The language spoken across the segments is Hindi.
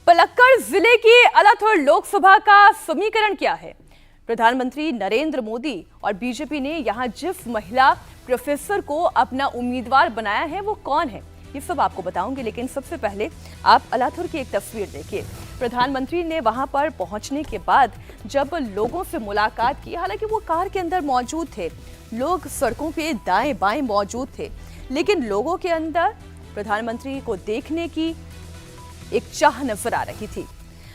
पलक्कड़ जिले की अलाथुर लोकसभा का समीकरण क्या है? प्रधानमंत्री नरेंद्र मोदी और बीजेपी ने यहां जिस महिला प्रोफेसर को अपना उम्मीदवार बनाया है वो कौन है, ये सब आपको बताऊंगी। लेकिन सबसे पहले आप अलाथुर की एक तस्वीर देखिए। प्रधानमंत्री ने वहां पर पहुंचने के बाद जब लोगों से मुलाकात की, हालांकि वो कार के अंदर मौजूद थे, लोग सड़कों पे दाएं बाएं मौजूद थे, लेकिन लोगों के अंदर प्रधानमंत्री को देखने की एक चाह नजर आ रही थी।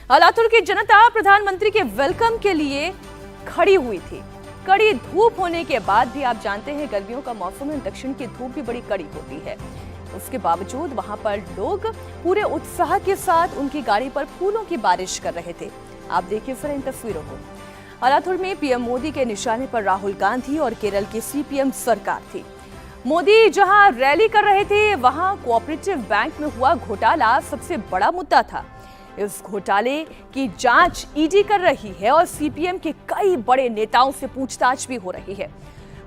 अलाथुर की जनता प्रधानमंत्री के वेलकम के लिए खड़ी हुई थी। कड़ी धूप होने के बाद भी, आप जानते हैं गर्मियों का मौसम है, दक्षिण की धूप भी बड़ी कड़ी होती है, उसके बावजूद वहां पर लोग पूरे उत्साह के साथ उनकी गाड़ी पर फूलों की बारिश कर रहे थे। आप देखिए फिर इन तस्वीरों को। अलाथुर में पीएम मोदी के निशाने पर राहुल गांधी और केरल की सीपीएम सरकार थी। मोदी जहां रैली कर रहे थे, वहां कोऑपरेटिव बैंक में हुआ घोटाला सबसे बड़ा मुद्दा था। इस घोटाले की जांच ईडी कर रही है और सीपीएम के कई बड़े नेताओं से पूछताछ भी हो रही है।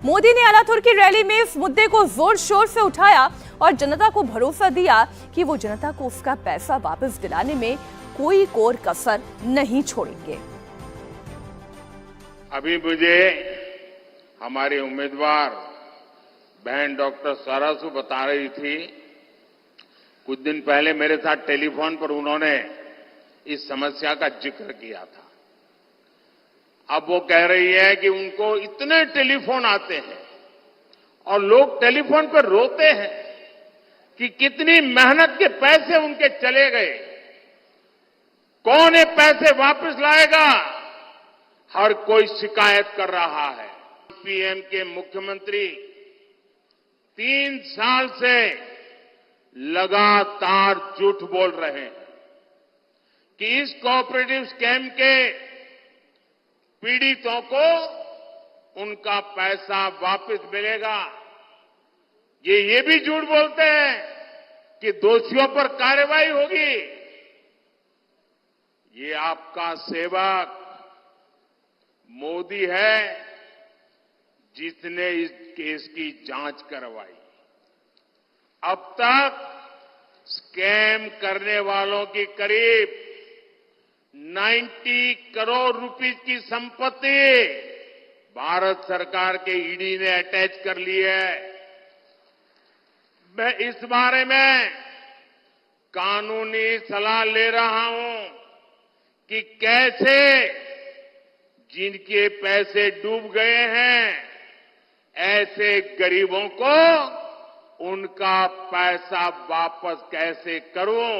मोदी ने अलाथुर की रैली में इस मुद्दे को जोर शोर से उठाया और जनता को भरोसा दिया कि वो जनता को उसका पैसा वापस दिलाने में कोई कोर कसर नहीं छोड़ेंगे। अभी मुझे हमारे उम्मीदवार बहन डॉक्टर सरासू बता रही थी, कुछ दिन पहले मेरे साथ टेलीफोन पर उन्होंने इस समस्या का जिक्र किया था। अब वो कह रही है कि उनको इतने टेलीफोन आते हैं और लोग टेलीफोन पर रोते हैं कि कितनी मेहनत के पैसे उनके चले गए, कौन ये पैसे वापस लाएगा। हर कोई शिकायत कर रहा है। पीएम के मुख्यमंत्री 3 साल से लगातार झूठ बोल रहे हैं कि इस कोऑपरेटिव स्कैम के पीड़ितों को उनका पैसा वापस मिलेगा। ये भी झूठ बोलते हैं कि दोषियों पर कार्रवाई होगी। ये आपका सेवक मोदी है जिसने इस केस की जांच करवाई। अब तक स्कैम करने वालों की करीब 90 करोड़ रुपए की संपत्ति भारत सरकार के ईडी ने अटैच कर ली है। मैं इस बारे में कानूनी सलाह ले रहा हूं कि कैसे जिनके पैसे डूब गए हैं ऐसे गरीबों को उनका पैसा वापस कैसे करूं,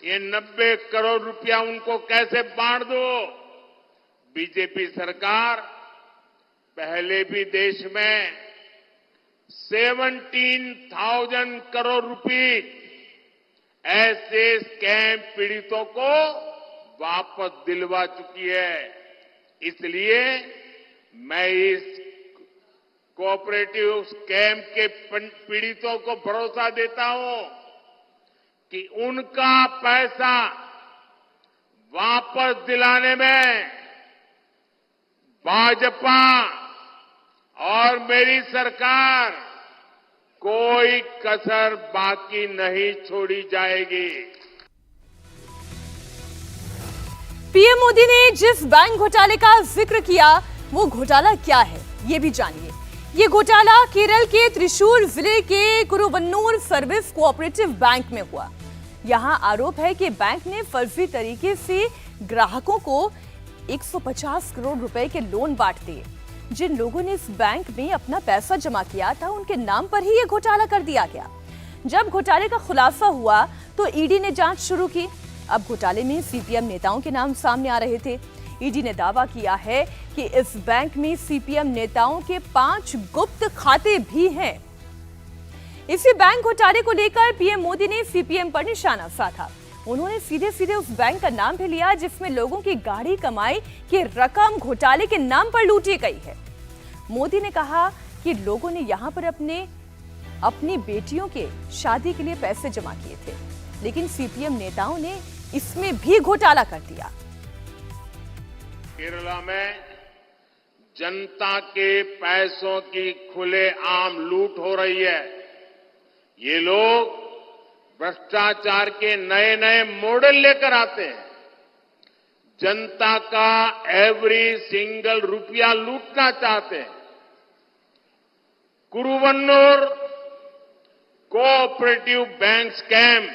ये 90 करोड़ रुपया उनको कैसे बांट दो। बीजेपी सरकार पहले भी देश में 17,000 करोड़ रुपए ऐसे स्कैम पीड़ितों को वापस दिलवा चुकी है। इसलिए मैं इस कोऑपरेटिव स्कैम के पीड़ितों को भरोसा देता हूं कि उनका पैसा वापस दिलाने में भाजपा और मेरी सरकार कोई कसर बाकी नहीं छोड़ी जाएगी। पीएम मोदी ने जिस बैंक घोटाले का जिक्र किया, वो घोटाला क्या है ये भी जानिए। ये घोटाला केरल के त्रिशूर जिले के कुरुवन्नूर सर्विस कोऑपरेटिव बैंक में हुआ। यहां आरोप है कि बैंक ने फर्जी तरीके से ग्राहकों को 150 करोड़ रुपए के लोन बांट दिए। जिन लोगों ने इस बैंक में अपना पैसा जमा किया था, उनके नाम पर ही ये घोटाला कर दिया गया। जब घोटाले का खुलासा हुआ तो ईडी ने जांच शुरू की। अब घोटाले में सीपीएम नेताओं के नाम सामने आ रहे थे। ईडी ने दावा किया है कि इस बैंक में सीपीएम नेताओं के 5 गुप्त खाते भी हैं। इसी बैंक घोटाले को लेकर पीएम मोदी ने सीपीएम पर निशाना साधा। उन्होंने सीधे सीधे उस बैंक का नाम भी लिया जिसमें लोगों की गाढ़ी कमाई की रकम घोटाले के नाम पर लूटी गई है। मोदी ने कहा कि लोगों ने यहां पर अपनी बेटियों के शादी के लिए पैसे जमा किए थे, लेकिन सीपीएम नेताओं ने इसमें भी घोटाला कर दिया। केरला में जनता के पैसों की खुलेआम लूट हो रही है। ये लोग भ्रष्टाचार के नए नए मॉडल लेकर आते हैं, जनता का एवरी सिंगल रुपया लूटना चाहते हैं। कुरुवन्नूर कोऑपरेटिव बैंक स्कैम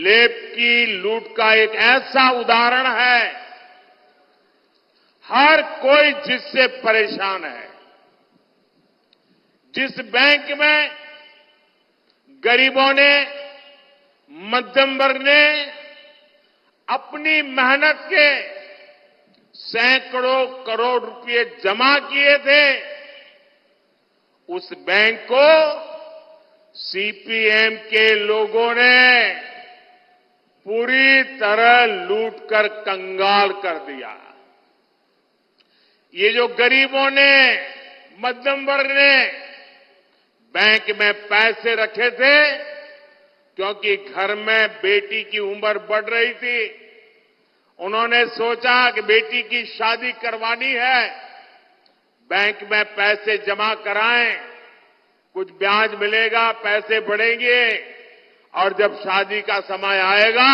लेप की लूट का एक ऐसा उदाहरण है, हर कोई जिससे परेशान है। जिस बैंक में गरीबों ने, मध्यम वर्ग ने अपनी मेहनत के सैकड़ों करोड़ रुपए जमा किए थे, उस बैंक को सीपीएम के लोगों ने पूरी तरह लूटकर कंगाल कर दिया। ये जो गरीबों ने, मध्यम वर्ग ने बैंक में पैसे रखे थे, क्योंकि घर में बेटी की उम्र बढ़ रही थी, उन्होंने सोचा कि बेटी की शादी करवानी है, बैंक में पैसे जमा कराएं, कुछ ब्याज मिलेगा, पैसे बढ़ेंगे और जब शादी का समय आएगा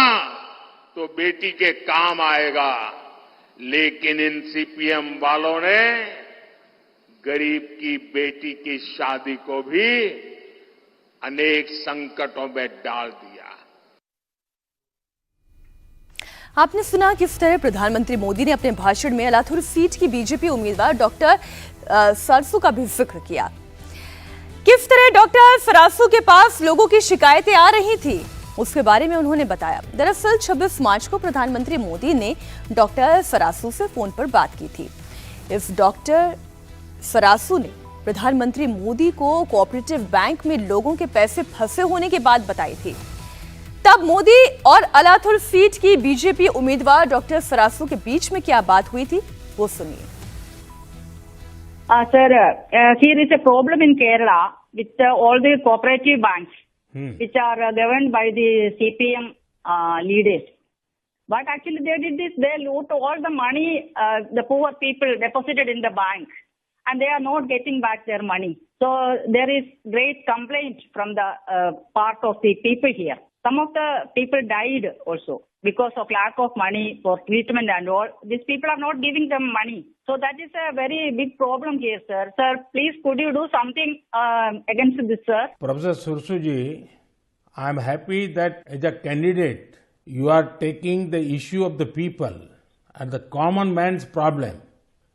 तो बेटी के काम आएगा। लेकिन इन सीपीएम वालों ने गरीब की बेटी की शादी को भी अनेक संकटों में डाल दिया। आपने सुना किस तरह प्रधानमंत्री मोदी ने अपने भाषण में अलाथुर सीट की बीजेपी उम्मीदवार डॉक्टर सरासू का भी जिक्र किया। किस तरह डॉक्टर सरासू के पास लोगों की शिकायतें आ रही थी, उसके बारे में उन्होंने बताया। दरअसल 26 मार्च को प्रधानमंत्री मोदी ने डॉक्टर सरासू से फोन पर बात की थी। इस डॉक्टर सरासू ने प्रधानमंत्री मोदी को कोऑपरेटिव बैंक में लोगों के पैसे फंसे होने की बात बताई थी। तब मोदी और अलाथुर सीट की बीजेपी उम्मीदवार डॉक्टर सरासू के बीच में क्या बात हुई थी, वो सुनिए। Sir, here is a problem in Kerala with all the cooperative banks which are governed by the CPM leaders. But actually they did this, they loot all the money the poor people deposited in the bank and they are not getting back their money. So there is great complaint from the part of the people here. Some of the people died also because of lack of money for treatment and all. These people are not giving them money. So that is a very big problem here, sir. Sir, please could you do something against this, sir? Professor Sarasu ji, I am happy that as a candidate, you are taking the issue of the people and the common man's problem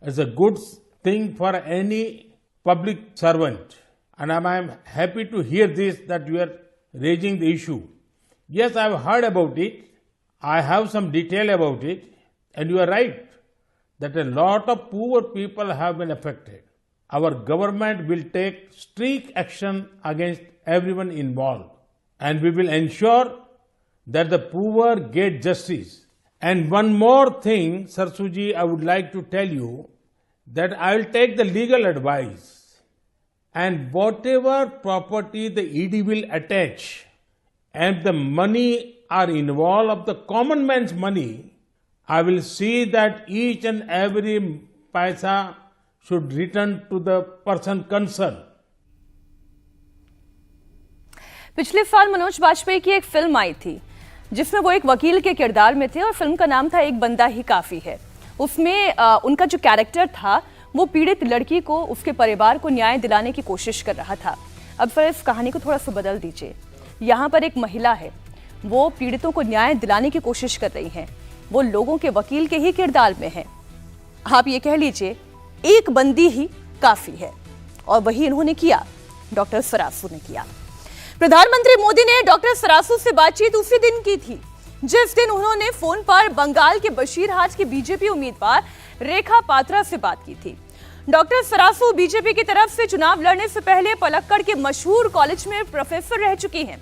as a good thing for any public servant. And I am happy to hear this, that you are raising the issue. Yes, I have heard about it. I have some detail about it. And you are right that a lot of poor people have been affected. Our government will take strict action against everyone involved. And we will ensure that the poor get justice. And one more thing, Sarsuji, I would like to tell you that I will take the legal advice. And whatever property the ED will attach, and the money are involved of the common man's money, I will see that each and every paisa should return to the person concerned. पिछले साल मनोज बाजपेयी की एक फिल्म आई थी जिसमें वो एक वकील के किरदार में थे और फिल्म का नाम था एक बंदा ही काफी है। उसमें उनका जो कैरेक्टर था वो पीड़ित लड़की को, उसके परिवार को न्याय दिलाने की कोशिश कर रहा था। अब फिर इस कहानी को थोड़ा सा बदल दीजिए। यहाँ पर एक महिला है, वो पीड़ितों को न्याय दिलाने की कोशिश कर रही हैं, वो लोगों के वकील के ही किरदार में है। आप ये कह लीजिए एक बंदी ही काफी है, और वही इन्होंने किया, डॉक्टर सरासू ने किया। प्रधानमंत्री मोदी ने डॉक्टर सरासू से बातचीत उसी दिन की थी जिस दिन उन्होंने फोन पर बंगाल के बशीरहाट की बीजेपी उम्मीदवार रेखा पात्रा से बात की थी। डॉक्टर सरासू बीजेपी की तरफ से चुनाव लड़ने से पहले पलक्कड़ के मशहूर कॉलेज में प्रोफेसर रह चुकी हैं।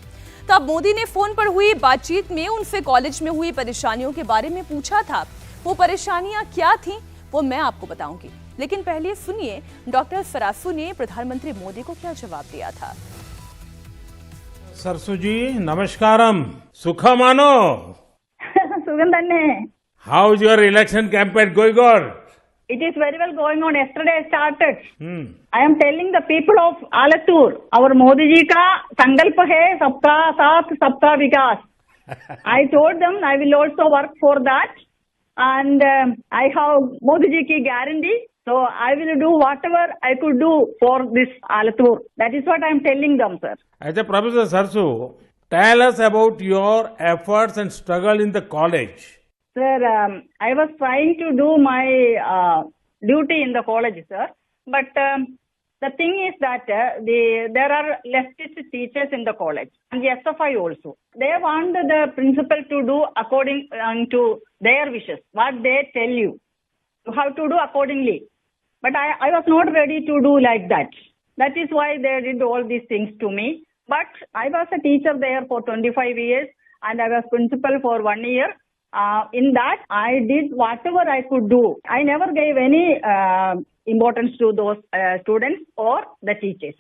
तब मोदी ने फोन पर हुई बातचीत में उनसे कॉलेज में हुई परेशानियों के बारे में पूछा था। वो परेशानियां क्या थीं, वो मैं आपको बताऊंगी, लेकिन पहले सुनिए डॉक्टर सरासू ने प्रधानमंत्री मोदी को क्या जवाब दिया था। सरसू जी, नमस्कारम, सुखमानो। Sugandhanne. How is your election campaign going on? It is very well going on. Yesterday I started. I am telling the people of Alathur, our Modi ji ka sankalp hai sabka saath sabka vikas. I told them I will also work for that, and I have Modi ji ki guarantee. So I will do whatever I could do for this Alathur. That is what I am telling them, sir. Acha, Professor Sarsu, tell us about your efforts and struggle in the college. Sir, I was trying to do my duty in the college, sir. But the thing is that there are leftist teachers in the college and the SFI also. They want the principal to do according to their wishes, what they tell you. You have to do accordingly. But I was not ready to do like that. That is why they did all these things to me. But I was a teacher there for 25 years and I was principal for 1 year. In that, I did whatever I could do. I never gave any importance to those students or the teachers.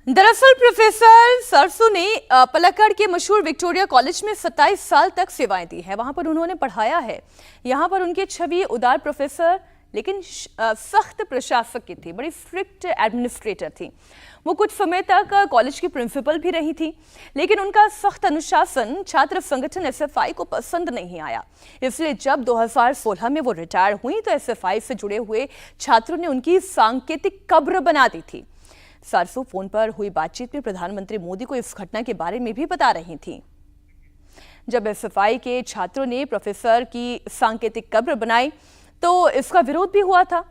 दरअसल प्रोफेसर सरसू ने पलक्कड़ के मशहूर विक्टोरिया कॉलेज में 27 साल तक सेवाएं दी है। वहां पर उन्होंने पढ़ाया है। यहां पर उनकी छवि उदार प्रोफेसर लेकिन सख्त प्रशासक की थी, बड़ी स्ट्रिक्ट एडमिनिस्ट्रेटर थी। वो कुछ समय तक कॉलेज की प्रिंसिपल भी रही थी, लेकिन उनका सख्त अनुशासन छात्र संगठन एसएफआई को पसंद नहीं आया। इसलिए जब 2016 में वो रिटायर हुई तो एसएफआई से जुड़े हुए छात्रों ने उनकी सांकेतिक कब्र बना दी थी। सरसू फोन पर हुई बातचीत में प्रधानमंत्री मोदी को इस घटना के बारे में भी बता रही थी। जब एसएफआई के छात्रों ने प्रोफेसर की सांकेतिक कब्र बनाई तो इसका विरोध भी हुआ था।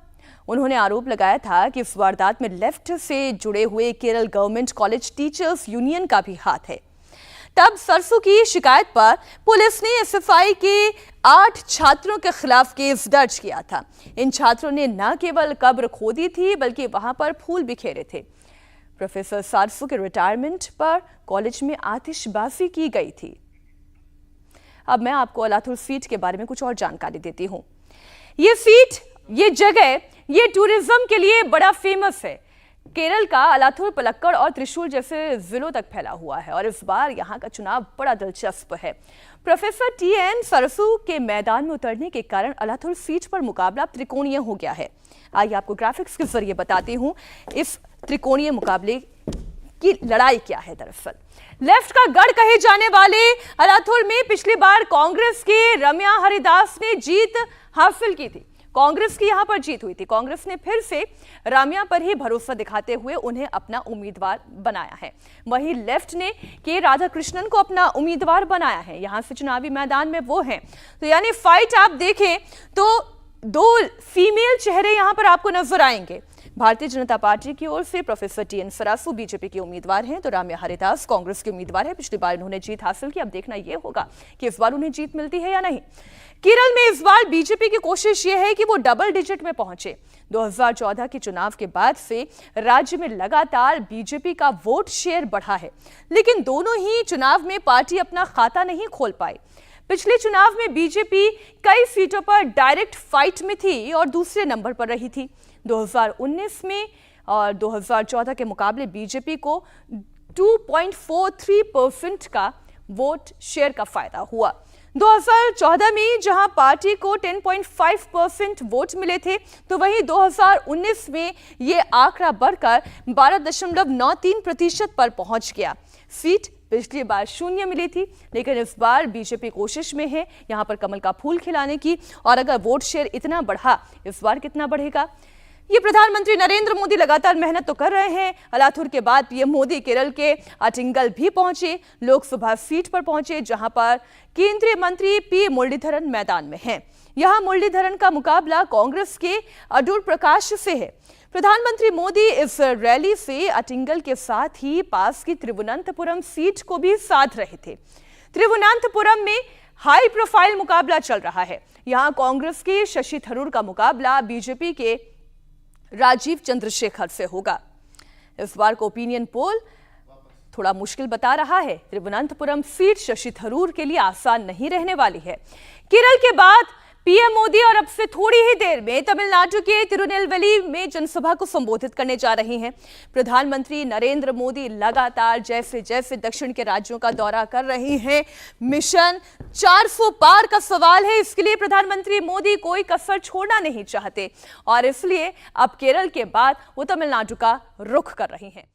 उन्होंने आरोप लगाया था कि इस वारदात में लेफ्ट से जुड़े हुए Kerala government college teachers union का भी हाथ है। तब सरसू की शिकायत पर पुलिस ने एसएफआई के 8 छात्रों के खिलाफ केस दर्ज किया था। इन छात्रों ने न केवल कब्र खोदी थी बल्कि वहां पर फूल बिखेरे थे। प्रोफेसर सरसू के रिटायरमेंट पर कॉलेज में आतिशबाजी की गई थी। अब मैं आपको अलाथुर सीट के बारे में कुछ और जानकारी देती हूं। ये सीट, ये जगह, ये टूरिज्म के लिए बड़ा फेमस है। केरल का अलाथुर पलक्कड़ और त्रिशूर जैसे जिलों तक फैला हुआ है और इस बार यहाँ का चुनाव बड़ा दिलचस्प है। प्रोफेसर टीएन सरसू के मैदान में उतरने के कारण अलाथुर सीट पर मुकाबला त्रिकोणीय हो गया है। आइए आपको ग्राफिक्स के जरिए बताती हूं इस त्रिकोणीय मुकाबले की लड़ाई क्या है। दरअसल लेफ्ट का गढ़ कहे जाने वाले अलाथुर में पिछली बार कांग्रेस के रम्या हरिदास ने जीत हासिल की थी। कांग्रेस की यहां पर जीत हुई थी। कांग्रेस ने फिर से रामिया पर ही भरोसा दिखाते हुए उन्हें अपना उम्मीदवार बनाया है। वहीं लेफ्ट ने के राधाकृष्णन को अपना उम्मीदवार बनाया है। यहां से चुनावी मैदान में वो हैं। तो यानी फाइट आप देखें तो 2 फीमेल चेहरे यहां पर आपको नजर आएंगे। भारतीय जनता पार्टी की ओर से प्रोफेसर टीएन सरसू बीजेपी के उम्मीदवार हैं तो राम्या हरिदास कांग्रेस के उम्मीदवार है। पिछली बार उन्होंने जीत हासिल की। अब देखना यह होगा कि इस बार उन्हें जीत मिलती है या नहीं। केरल में इस बार बीजेपी की कोशिश यह है कि वो डबल डिजिट में पहुंचे। 2014 के चुनाव के बाद से राज्य में लगातार बीजेपी का वोट शेयर बढ़ा है, लेकिन दोनों ही चुनाव में पार्टी अपना खाता नहीं खोल पाई। पिछले चुनाव में बीजेपी कई सीटों पर डायरेक्ट फाइट में थी और दूसरे नंबर पर रही थी। 2019 में और 2014 के मुकाबले बीजेपी को 2.43% का वोट शेयर का फायदा हुआ। 2014 में जहां पार्टी को 10.5% वोट मिले थे तो वहीं 2019 में ये आंकड़ा बढ़कर 12.93% पर पहुंच गया। सीट पिछली बार 0 मिली थी, लेकिन इस बार बीजेपी कोशिश में है यहां पर कमल का फूल खिलाने की। और अगर वोट शेयर इतना बढ़ा, इस बार कितना बढ़ेगा? ये प्रधानमंत्री नरेंद्र मोदी लगातार मेहनत तो कर रहे हैं। अलाथुर के बाद पीएम मोदी केरल के अटिंगल भी पहुंचे, लोकसभा सीट पर पहुंचे जहां पर केंद्रीय मंत्री पी मुरलीधरन मैदान में हैं। यहां मुरलीधरन का मुकाबला कांग्रेस के अडूर प्रकाश से है। प्रधानमंत्री मोदी इस रैली से अटिंगल के साथ ही पास की त्रिवुनंतपुरम सीट को भी साध रहे थे। त्रिवुनंतपुरम में हाई प्रोफाइल मुकाबला चल रहा है। यहां कांग्रेस के शशि थरूर का मुकाबला बीजेपी के राजीव चंद्रशेखर से होगा। इस बार को ओपिनियन पोल थोड़ा मुश्किल बता रहा है। त्रिवुनंतपुरम सीट शशि थरूर के लिए आसान नहीं रहने वाली है। केरल के बाद पीएम मोदी और अब से थोड़ी ही देर में तमिलनाडु के तिरुनेलवेली में जनसभा को संबोधित करने जा रहे हैं। प्रधानमंत्री नरेंद्र मोदी लगातार जैसे जैसे दक्षिण के राज्यों का दौरा कर रहे हैं, मिशन 400 पार का सवाल है। इसके लिए प्रधानमंत्री मोदी कोई कसर छोड़ना नहीं चाहते और इसलिए अब केरल के बाद वो तमिलनाडु का रुख कर रहे हैं।